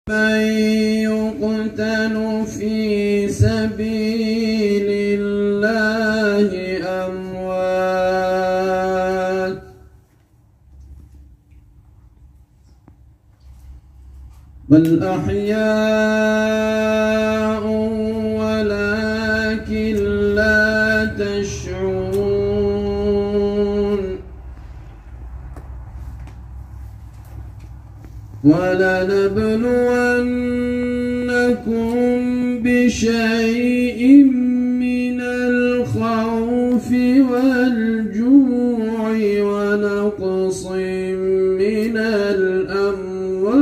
من يقتل في سبيل الله أموات بل أحياء ولكن لا تشعرون ولنبلونكم بشيء من الخوف والجوع ونقص من الأموال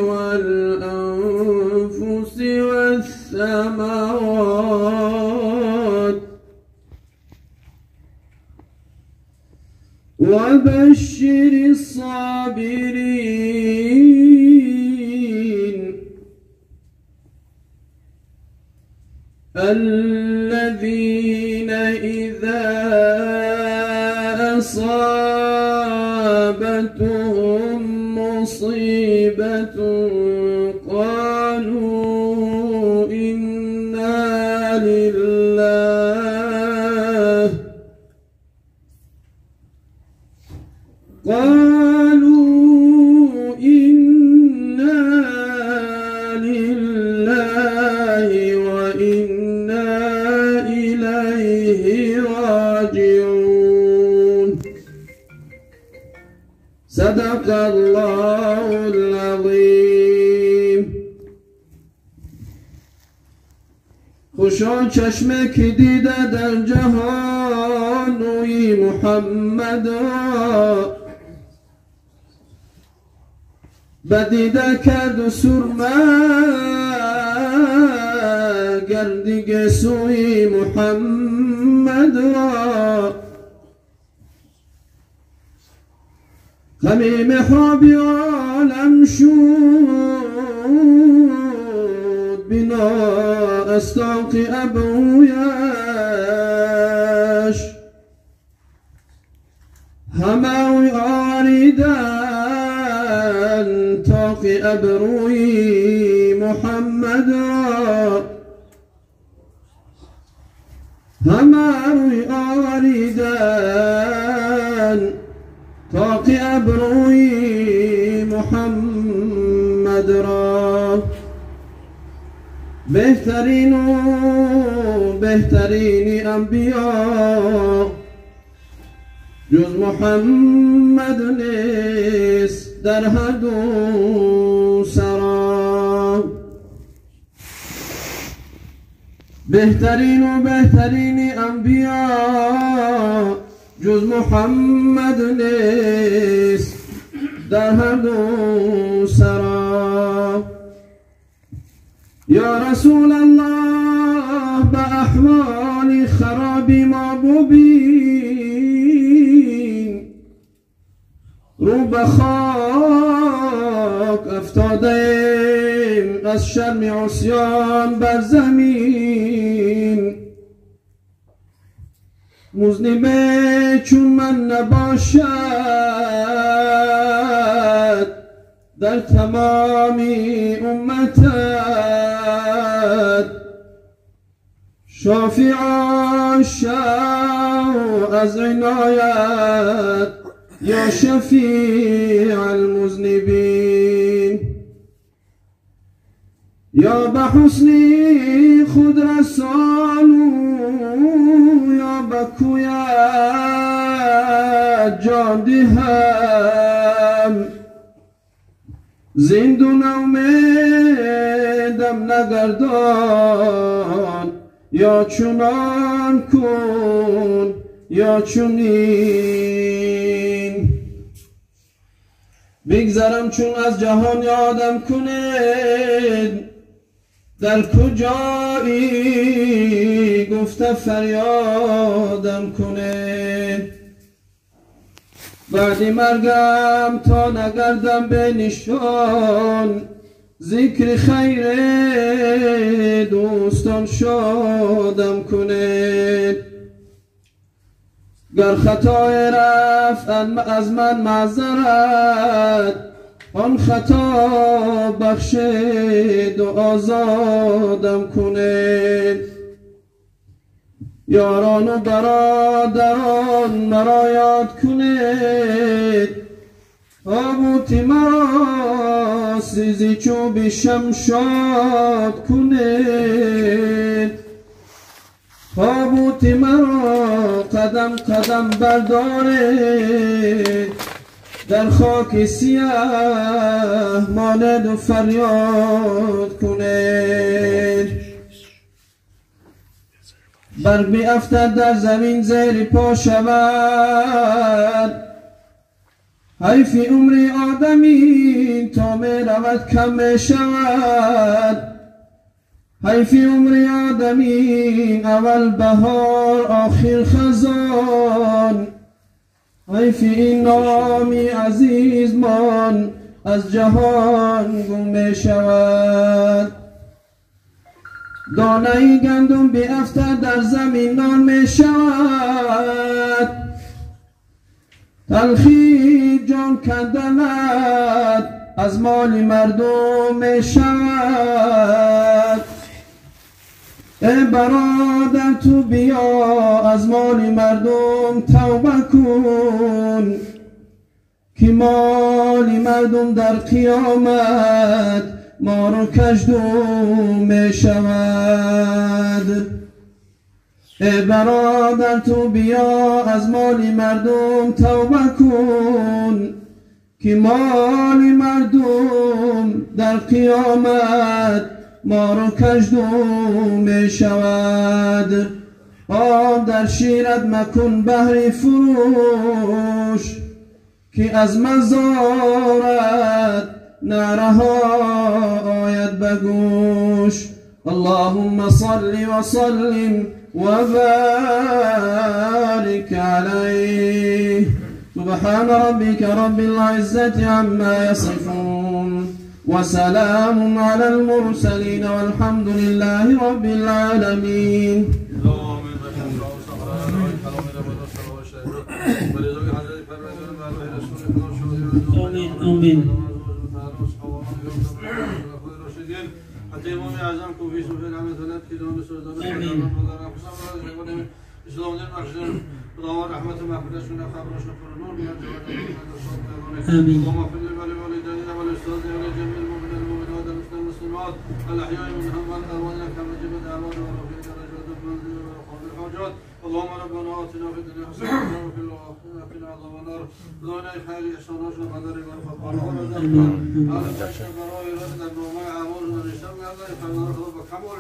والأنفس والثمرات وبشر الصابرين الذين إذا أصابتهم مصيبة قالوا إنا لله وإنا إليه راجعون صدق الله العظيم. خوشا چشمه که دیده در جهان روی محمد بدیده کرد و سرمه گردیگ سوی محمد را غمی محابی عالم شد بنا استاق ابرویش همه آریدن تاق ابروی محمد را همه روی آریدن تاق ابروی محمد را بهترین انبیا جز محمد نیست در هر دو سرا بهترین انبیا جز محمد نیست در هر دو سرا یا رسول الله به احوال خرابی ما ببین رو به خاک افتادیم از شرم عصیان بر زمین مذنب چون من نباشد در تمامی امتت شافعا شو از عنایت یا شفیع المذنبین یا به حسنی خود رسانو یا به کویت جان دهم زندون امیدم نگردان یا چنان کن یا چنین بگذرم چون از جهان یادم کنید در کجایی گفته فریادم کنید بعد مرگم تا نگردم به نشان ذکر خیر دوستان شادم کنید گر خطای رفت از من معذرت آن خطا بخشید و آزادم کنید. یاران و برادران مرا یاد کنید، تابوتی مرا سیزی چوبی شمشاد کنید. تابوتی مرا قدم قدم بردارید، در خاک سیاه ماند و فریاد کنید. برگ بیفتد در زمین زیر پا شود، حیفی عمری آدمی تا می رود کم می شود. حیفی عمری آدمی اول بهار آخر خزان. حیفی این نامی عزیز مان از جهان گم می شود. دانه گندم بیفتد در زمین نان می شود، تلخی جان کندنت از مال مردم می شود. ای برادر تو بیا از مال مردم توبه کن، که مال مردم در قیامت ما رو کژدم می شود. ای برادر تو بیا از مال مردم توبه کن، که مال مردم در قیامت ما رو کژدم می شود. آب در شیرت مکن بهر فروش، که از مزارت نعرها آید بگوش. اللهم صل وسلم وبارك عليه. سبحان ربك رب العزة عما يصفون، وسلام على المرسلين، والحمد لله رب العالمين. آمين. حتى امام اعظم کو في سوره رحمت الله في دون سوره اسلام دین بخشن خدا رحمت و مغفرت شون خبرش پر نور بیاد. آمين. اللهم اغفر لوالدينا والاستاذ ولجميع المؤمنين والمؤمنات والمسلمات الاحياء منهم والاموات كما جبت اعمال ورفيع درجات وقضاء الحاجات. اللهم ربنا آتنا في الدنيا حسنة وفي الآخرة قنا عذاب النار. اللهم خير احسانات وقدر والفضل ورزقنا على الشكر ورائرة النعماء عمر ونشر الله يخلنا رب كمال